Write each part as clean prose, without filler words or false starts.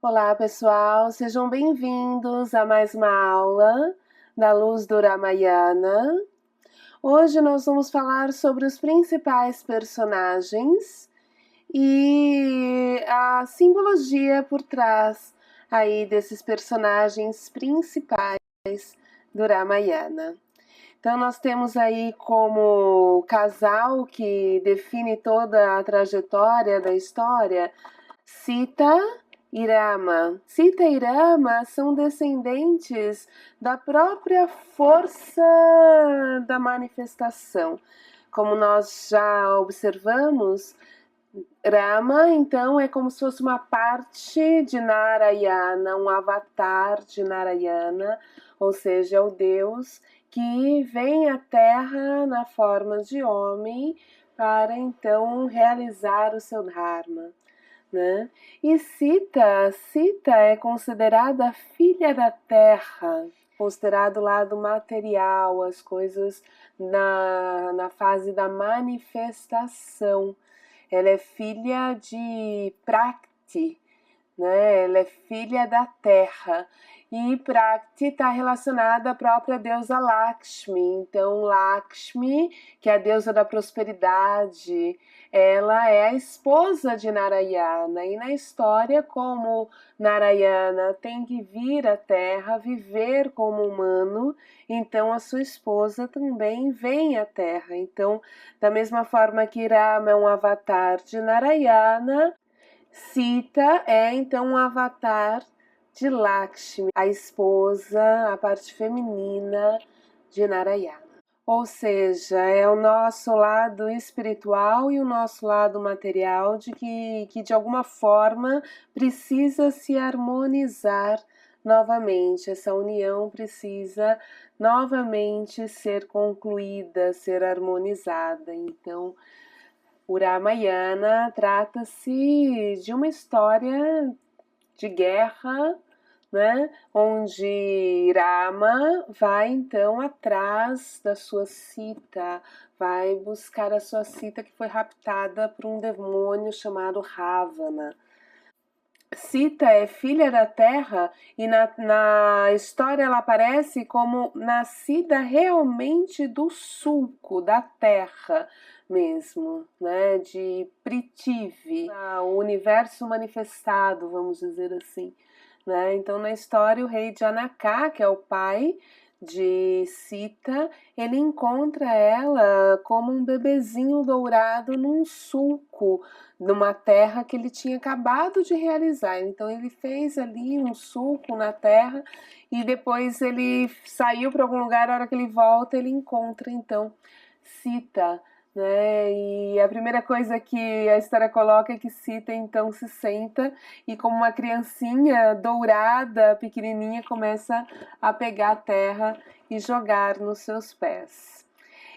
Olá, pessoal, sejam bem-vindos a mais uma aula da Luz do Ramayana. Hoje nós vamos falar sobre os principais personagens e a simbologia por trás aí desses personagens principais do Ramayana. Então nós temos aí como casal que define toda a trajetória da história, Sita e Rama. Sita e Rama são descendentes da própria força da manifestação. Como nós já observamos, Rama, então, é como se fosse uma parte de Narayana, um avatar de Narayana, ou seja, é o Deus que vem à Terra na forma de homem para então realizar o seu Dharma, né? E Sita é considerada a filha da Terra, considerado o lado material, as coisas na fase da manifestação. Ela é filha de Prakti, né? Ela é filha da terra. E Prakti está relacionada à própria deusa Lakshmi. Então, Lakshmi, que é a deusa da prosperidade, ela é a esposa de Narayana. E na história, como Narayana tem que vir à Terra, viver como humano, então a sua esposa também vem à Terra. Então, da mesma forma que Rama é um avatar de Narayana, Sita é então um avatar de Lakshmi, a esposa, a parte feminina de Narayana. Ou seja, é o nosso lado espiritual e o nosso lado material que de alguma forma precisa se harmonizar novamente. Essa união precisa novamente ser concluída, ser harmonizada. Então, o Ramayana trata-se de uma história de guerra, né, onde Rama vai então atrás da sua Sita, vai buscar a sua Sita que foi raptada por um demônio chamado Ravana. Sita é filha da terra e na história ela aparece como nascida realmente do sulco, da terra mesmo, né? De Prithvi, o universo manifestado, vamos dizer assim, né? Então na história o rei Janaka, que é o pai de Sita, ele encontra ela como um bebezinho dourado num sulco, numa terra que ele tinha acabado de realizar. Então ele fez ali um sulco na terra e depois ele saiu para algum lugar. A hora que ele volta, ele encontra então Sita, né? E a primeira coisa que a história coloca é que Sita então se senta e, como uma criancinha dourada, pequenininha, começa a pegar a terra e jogar nos seus pés.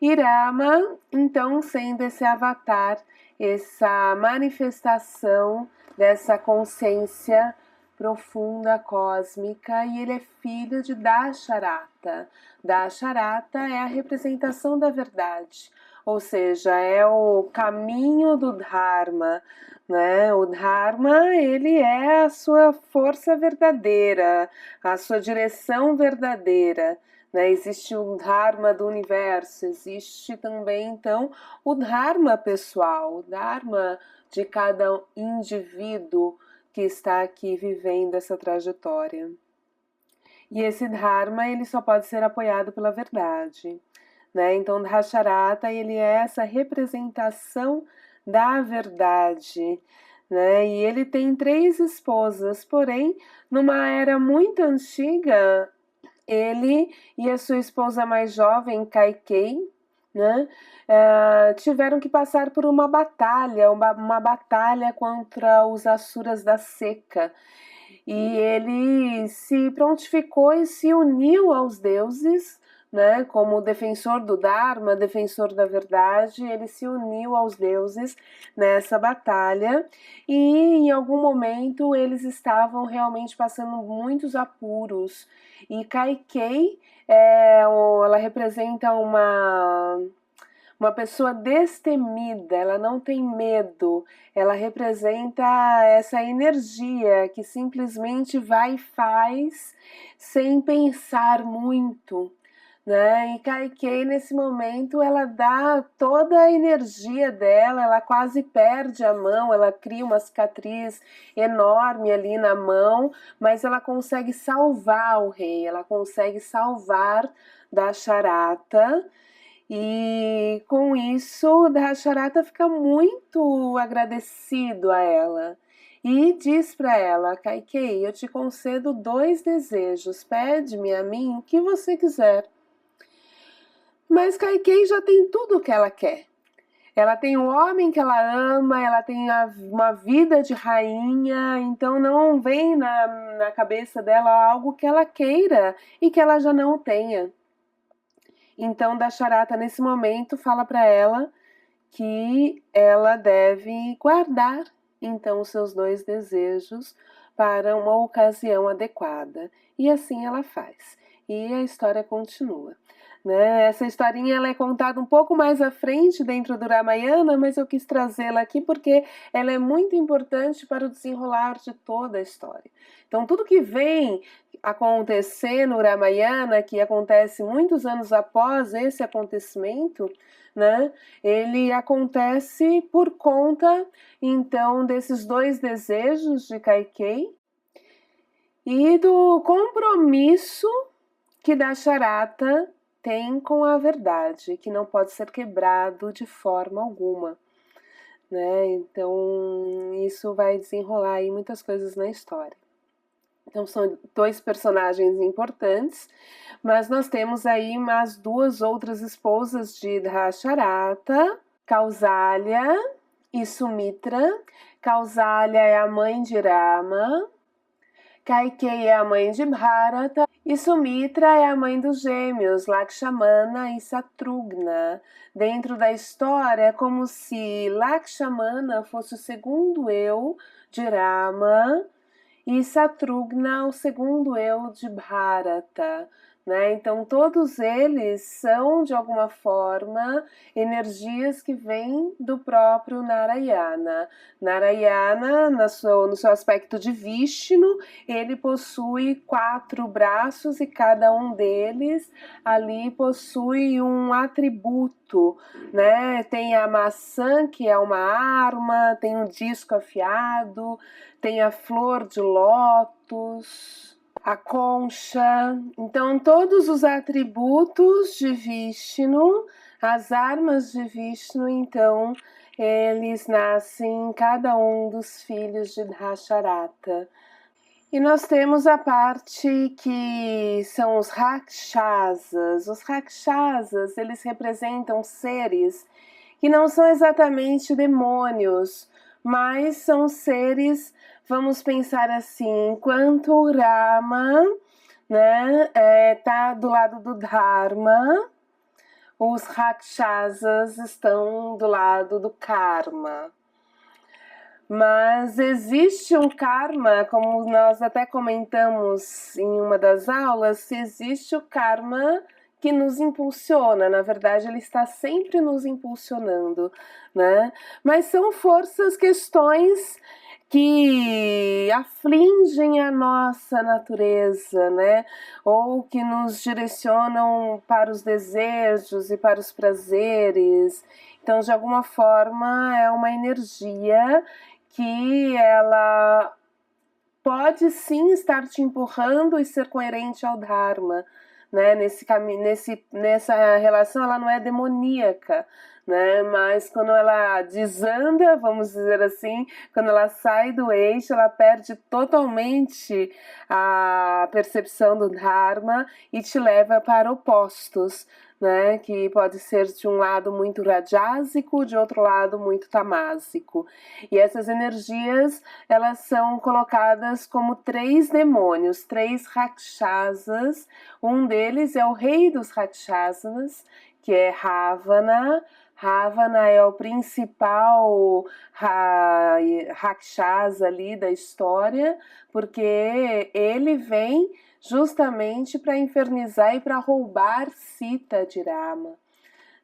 E Rama, então, sendo esse avatar, essa manifestação dessa consciência profunda, cósmica, e ele é filho de Dasharata. Dasharata é a representação da verdade, ou seja, é o caminho do Dharma, né? O Dharma, ele é a sua força verdadeira, a sua direção verdadeira, né? Existe o Dharma do universo, existe também, então, o Dharma pessoal, o Dharma de cada indivíduo que está aqui vivendo essa trajetória. E esse Dharma, ele só pode ser apoiado pela verdade, né? Então, Dhasharata, ele é essa representação da verdade, né? E ele tem 3 esposas, porém, numa era muito antiga, ele e a sua esposa mais jovem, Kaikeyi, né, tiveram que passar por uma batalha contra os Asuras da Seca. E ele se prontificou e se uniu aos deuses, né, como defensor do Dharma, defensor da verdade. Ele se uniu aos deuses nessa batalha e em algum momento eles estavam realmente passando muitos apuros. E Kaikeyi, ela representa uma pessoa destemida, ela não tem medo, ela representa essa energia que simplesmente vai e faz sem pensar muito, né? E Kaikei, nesse momento, ela dá toda a energia dela, ela quase perde a mão, ela cria uma cicatriz enorme ali na mão, mas ela consegue salvar o rei, ela consegue salvar Dasharata. E com isso, Dasharata fica muito agradecido a ela. E diz para ela: Kaikei, eu te concedo 2 desejos, pede-me a mim o que você quiser. Mas Kaikei já tem tudo o que ela quer. Ela tem o homem que ela ama, ela tem uma vida de rainha, então não vem na cabeça dela algo que ela queira e que ela já não tenha. Então Dasharata, nesse momento, fala para ela que ela deve guardar então os seus 2 desejos para uma ocasião adequada. E assim ela faz. E a história continua. Né? Essa historinha ela é contada um pouco mais à frente dentro do Ramayana, mas eu quis trazê-la aqui porque ela é muito importante para o desenrolar de toda a história. Então, tudo que vem acontecer no Ramayana, que acontece muitos anos após esse acontecimento, né? Ele acontece por conta, então, desses 2 desejos de Kaikei e do compromisso que Dasharata tem com a verdade, que não pode ser quebrado de forma alguma, né? Então, isso vai desenrolar aí muitas coisas na história. Então, são 2 personagens importantes, mas nós temos aí mais 2 outras esposas de Dasharata, Kausalya e Sumitra. Kausalya é a mãe de Rama, Kaikei é a mãe de Bharata e Sumitra é a mãe dos gêmeos Lakshmana e Satrughna. Dentro da história, é como se Lakshmana fosse o segundo eu de Rama e Satrughna o segundo eu de Bharata. Né? Então, todos eles são, de alguma forma, energias que vêm do próprio Narayana. Narayana, no seu aspecto de Vishnu, ele possui 4 braços e cada um deles ali possui um atributo. Né? Tem a maçã, que é uma arma, tem um disco afiado, tem a flor de lótus, a concha. Então, todos os atributos de Vishnu, as armas de Vishnu, então, eles nascem em cada um dos filhos de Dasharata. E nós temos a parte que são os Rakshasas. Os Rakshasas, eles representam seres que não são exatamente demônios, mas são seres, vamos pensar assim, enquanto Rama, né, tá do lado do Dharma, os Rakshasas estão do lado do Karma. Mas existe um karma, como nós até comentamos em uma das aulas, existe o karma que nos impulsiona, na verdade ele está sempre nos impulsionando, né? Mas são forças, questões que afligem a nossa natureza, né? Ou que nos direcionam para os desejos e para os prazeres. Então, de alguma forma, é uma energia que ela pode sim estar te empurrando e ser coerente ao Dharma, né? Nessa relação ela não é demoníaca, né? Mas quando ela desanda, vamos dizer assim, quando ela sai do eixo, ela perde totalmente a percepção do Dharma e te leva para opostos, né? Que pode ser de um lado muito rajásico, de outro lado muito tamásico. E essas energias, elas são colocadas como 3 demônios, 3 rakshasas. Um deles é o rei dos rakshasas, que é Ravana. Ravana é o principal rakshasa ali da história, porque ele vem justamente para infernizar e para roubar Sita de Rama.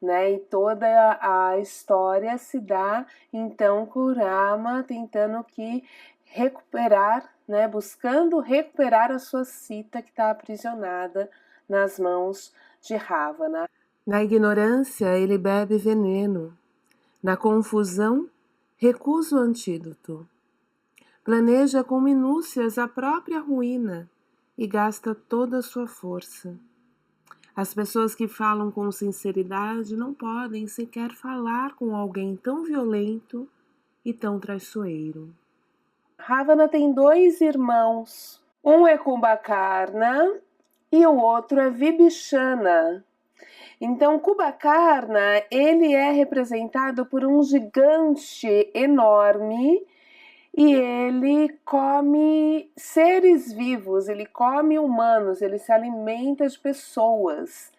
né? E toda a história se dá então com Rama tentando que recuperar, né? Buscando recuperar a sua Sita que está aprisionada nas mãos de Ravana. Na ignorância ele bebe veneno, na confusão recusa o antídoto. Planeja com minúcias a própria ruína e gasta toda a sua força. As pessoas que falam com sinceridade não podem sequer falar com alguém tão violento e tão traiçoeiro. Ravana tem 2 irmãos. Um é Kumbhakarna e o outro é Vibhishana. Então, Kumbhakarna, ele é representado por um gigante enorme e ele come seres vivos, ele come humanos, ele se alimenta de pessoas,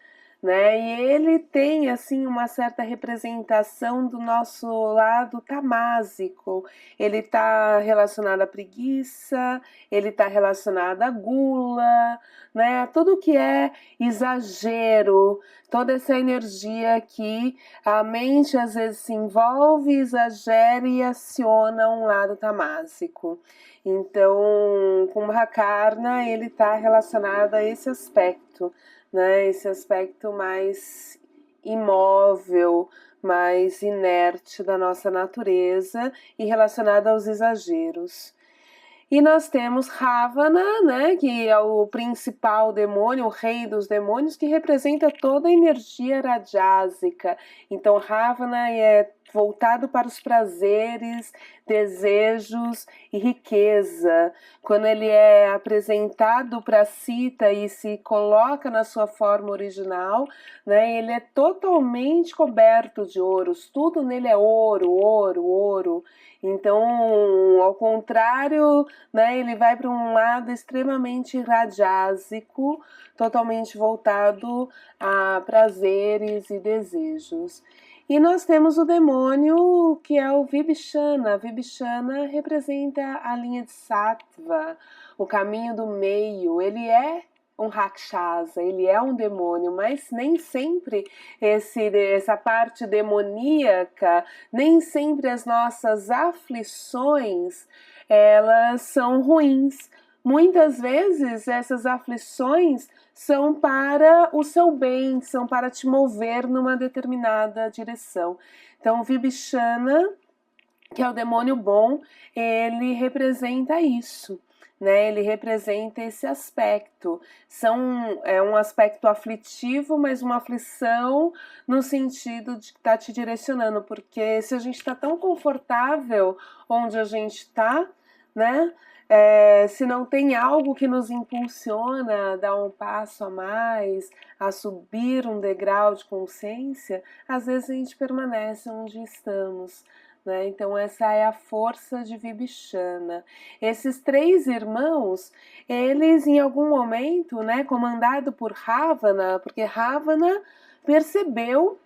né? E ele tem assim uma certa representação do nosso lado tamásico. Ele está relacionado à preguiça, ele está relacionado à gula, né? Tudo que é exagero, toda essa energia que a mente às vezes se envolve, exagera e aciona um lado tamásico. Então, Kumbhakarna, ele está relacionado a esse aspecto, né? Esse aspecto mais imóvel, mais inerte da nossa natureza e relacionado aos exageros. E nós temos Ravana, né, que é o principal demônio, o rei dos demônios, que representa toda a energia rajásica. Então Ravana é voltado para os prazeres, desejos e riqueza. Quando ele é apresentado para Sita e se coloca na sua forma original, né, ele é totalmente coberto de ouros, tudo nele é ouro, ouro, ouro. Então, ao contrário, né, ele vai para um lado extremamente rajásico, totalmente voltado a prazeres e desejos. E nós temos o demônio que é o Vibhishana. Vibhishana representa a linha de Sattva, o caminho do meio. Ele é um Rakshasa, ele é um demônio, mas nem sempre essa parte demoníaca, nem sempre as nossas aflições, elas são ruins. Muitas vezes essas aflições são para o seu bem, são para te mover numa determinada direção. Então, Vibhishana, que é o demônio bom, ele representa isso, né? Ele representa esse aspecto. É um aspecto aflitivo, mas uma aflição no sentido de que está te direcionando, porque se a gente está tão confortável onde a gente está, né? Se não tem algo que nos impulsiona a dar um passo a mais, a subir um degrau de consciência, às vezes a gente permanece onde estamos, né? Então essa é a força de Vibhishana. Esses 3 irmãos, eles em algum momento, né, comandado por Ravana, porque Ravana percebeu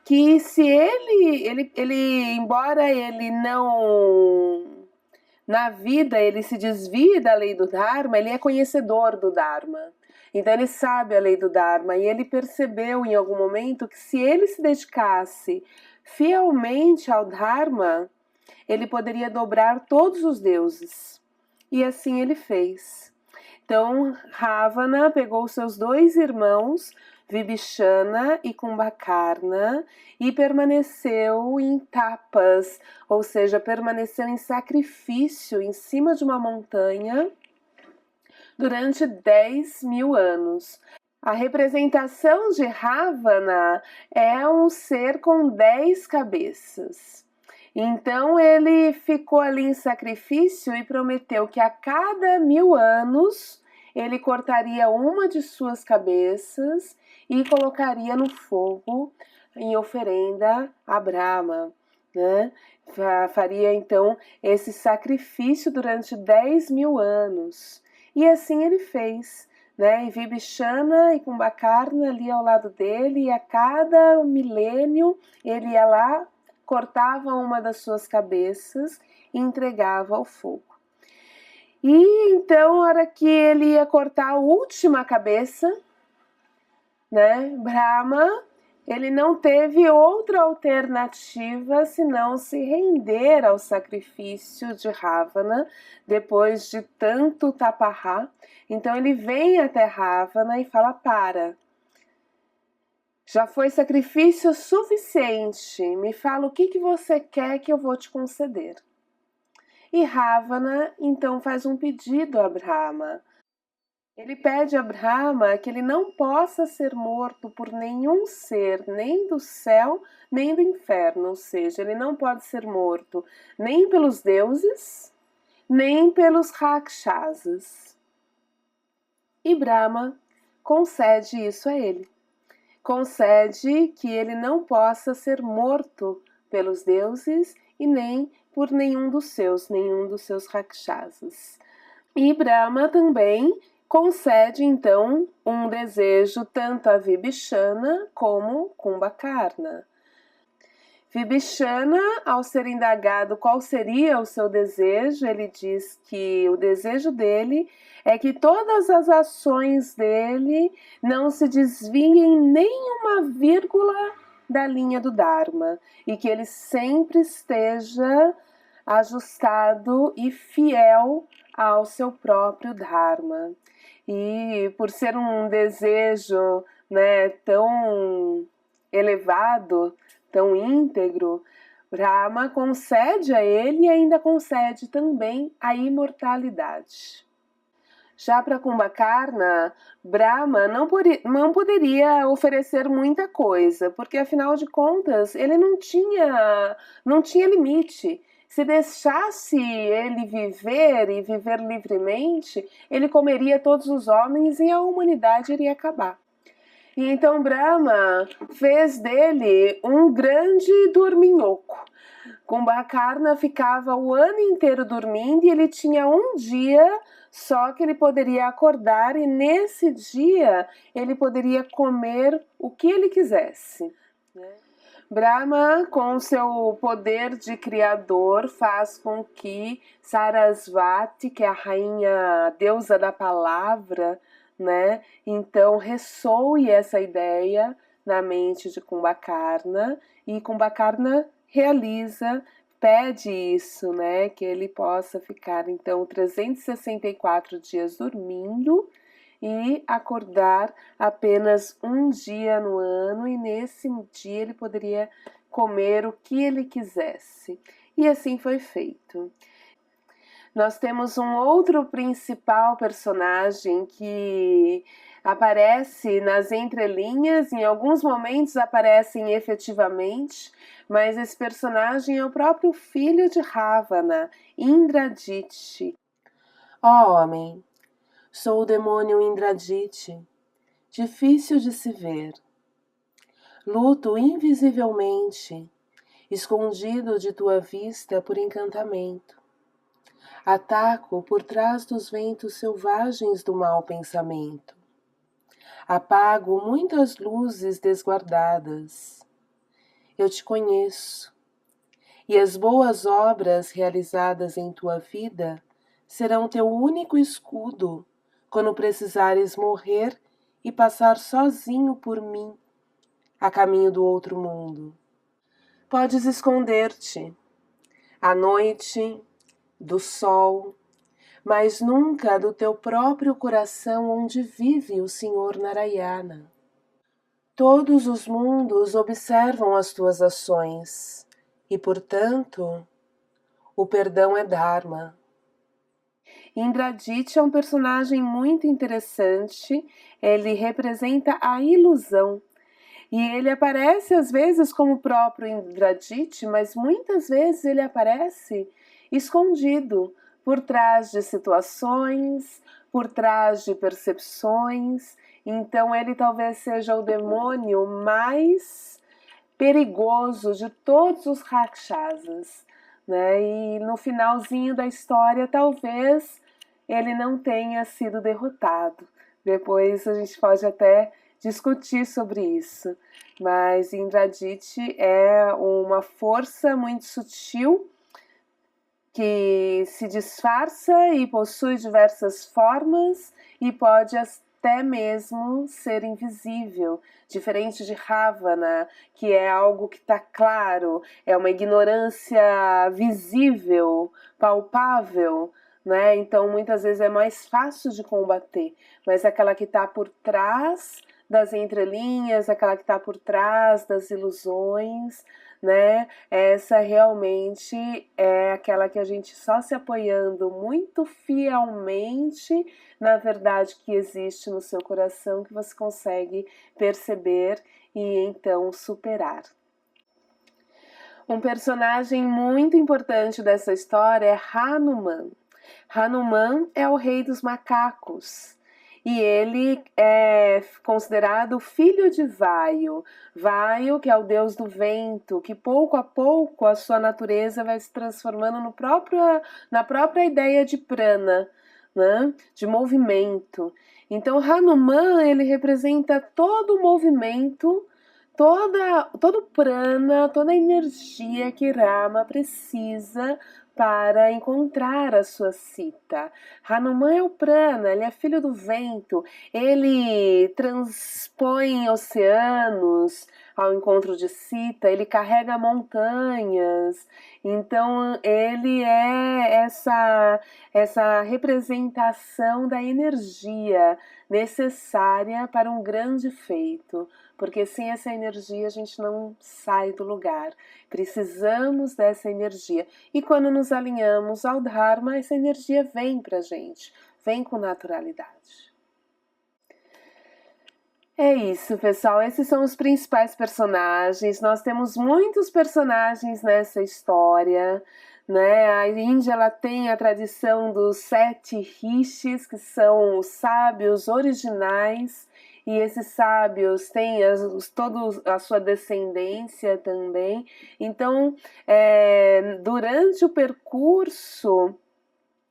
que se ele embora ele não... Na vida, ele se desvia da lei do Dharma, ele é conhecedor do Dharma. Então, ele sabe a lei do Dharma e ele percebeu em algum momento que se ele se dedicasse fielmente ao Dharma, ele poderia dobrar todos os deuses. E assim ele fez. Então, Ravana pegou seus 2 irmãos, Vibhishana e Kumbhakarna, e permaneceu em tapas, ou seja, permaneceu em sacrifício em cima de uma montanha durante 10.000 anos. A representação de Ravana é um ser com 10 cabeças. Então ele ficou ali em sacrifício e prometeu que a cada 1000 anos ele cortaria uma de suas cabeças e colocaria no fogo em oferenda a Brahma, né? Faria então esse sacrifício durante 10.000 anos. E assim ele fez, né? E Vibhishana e Kumbhakarna ali ao lado dele, e a cada milênio ele ia lá, cortava uma das suas cabeças e entregava ao fogo. E então, na hora que ele ia cortar a última cabeça, né, Brahma, ele não teve outra alternativa senão se render ao sacrifício de Ravana depois de tanto taparrá. Então ele vem até Ravana e fala: para, já foi sacrifício suficiente, me fala o que você quer que eu vou te conceder. E Ravana então faz um pedido a Brahma. Ele pede a Brahma que ele não possa ser morto por nenhum ser, nem do céu, nem do inferno. Ou seja, ele não pode ser morto nem pelos deuses, nem pelos rakshasas. E Brahma concede isso a ele. Concede que ele não possa ser morto pelos deuses e nem por nenhum dos seus rakshasas. E Brahma também concede, então, um desejo tanto a Vibhishana como Kumbhakarna. Vibhishana, ao ser indagado qual seria o seu desejo, ele diz que o desejo dele é que todas as ações dele não se desviem nem uma vírgula da linha do Dharma e que ele sempre esteja ajustado e fiel ao seu próprio Dharma. E por ser um desejo, tão elevado, tão íntegro, Brahma concede a ele e ainda concede também a imortalidade. Já para Kumbhakarna, Brahma não poderia oferecer muita coisa, porque afinal de contas ele não tinha limite. Se deixasse ele viver e viver livremente, ele comeria todos os homens e a humanidade iria acabar. E então Brahma fez dele um grande dorminhoco. Kumbhakarna ficava o ano inteiro dormindo e ele tinha um dia só que ele poderia acordar e nesse dia ele poderia comer o que ele quisesse. Brahma, com seu poder de criador, faz com que Sarasvati, que é a rainha, a deusa da palavra, então ressoe essa ideia na mente de Kumbhakarna e Kumbhakarna realiza, pede isso, que ele possa ficar então 364 dias dormindo e acordar apenas um dia no ano, e nesse dia ele poderia comer o que ele quisesse. E assim foi feito. Nós temos um outro principal personagem que aparece nas entrelinhas, em alguns momentos aparecem efetivamente, mas esse personagem é o próprio filho de Ravana, Indradite. Ó homem, sou o demônio Indradite, difícil de se ver. Luto invisivelmente, escondido de tua vista por encantamento. Ataco por trás dos ventos selvagens do mau pensamento. Apago muitas luzes desguardadas. Eu te conheço, e as boas obras realizadas em tua vida serão teu único escudo quando precisares morrer e passar sozinho por mim, a caminho do outro mundo. Podes esconder-te à noite, do sol, mas nunca do teu próprio coração onde vive o Senhor Narayana. Todos os mundos observam as tuas ações e, portanto, o perdão é Dharma. Indradite é um personagem muito interessante, ele representa a ilusão. E ele aparece às vezes como o próprio Indradite, mas muitas vezes ele aparece escondido por trás de situações, por trás de percepções. Então ele talvez seja o demônio mais perigoso de todos os rakshasas, E no finalzinho da história talvez ele não tenha sido derrotado. Depois a gente pode até discutir sobre isso, mas Indradite é uma força muito sutil que se disfarça e possui diversas formas e pode até mesmo ser invisível, diferente de Ravana, que é algo que está claro, é uma ignorância visível, palpável, né? Então muitas vezes é mais fácil de combater, mas aquela que está por trás das entrelinhas, aquela que está por trás das ilusões, né? Essa realmente é aquela que a gente só se apoiando muito fielmente na verdade que existe no seu coração, que você consegue perceber e então superar. Um personagem muito importante dessa história é Hanuman. Hanuman é o rei dos macacos. E ele é considerado filho de Vayu. Vayu, que é o deus do vento, que pouco a pouco a sua natureza vai se transformando na própria ideia de prana, né? De movimento. Então Hanuman, ele representa todo o movimento, todo prana, toda a energia que Rama precisa para encontrar a sua Sita. Hanuman é o prana, ele é filho do vento, ele transpõe oceanos ao encontro de Sita, ele carrega montanhas, então ele é essa representação da energia necessária para um grande feito, porque sem essa energia a gente não sai do lugar. Precisamos dessa energia. E quando nos alinhamos ao Dharma, essa energia vem pra gente, vem com naturalidade. É isso, pessoal. Esses são os principais personagens. Nós temos muitos personagens nessa história, né? A Índia, ela tem a tradição dos 7 rishis, que são os sábios originais, e esses sábios têm toda a sua descendência também. Então, durante o percurso,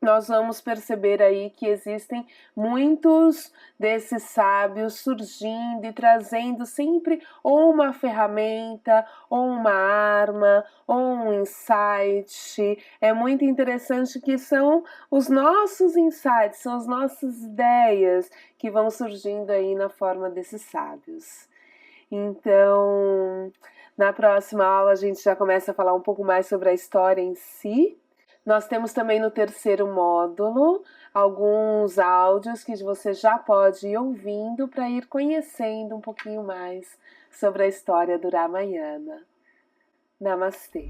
nós vamos perceber aí que existem muitos desses sábios surgindo e trazendo sempre ou uma ferramenta, ou uma arma, ou um insight. É muito interessante que são os nossos insights, são as nossas ideias que vão surgindo aí na forma desses sábios. Então, na próxima aula a gente já começa a falar um pouco mais sobre a história em si. Nós temos também no terceiro módulo alguns áudios que você já pode ir ouvindo para ir conhecendo um pouquinho mais sobre a história do Ramayana. Namastê!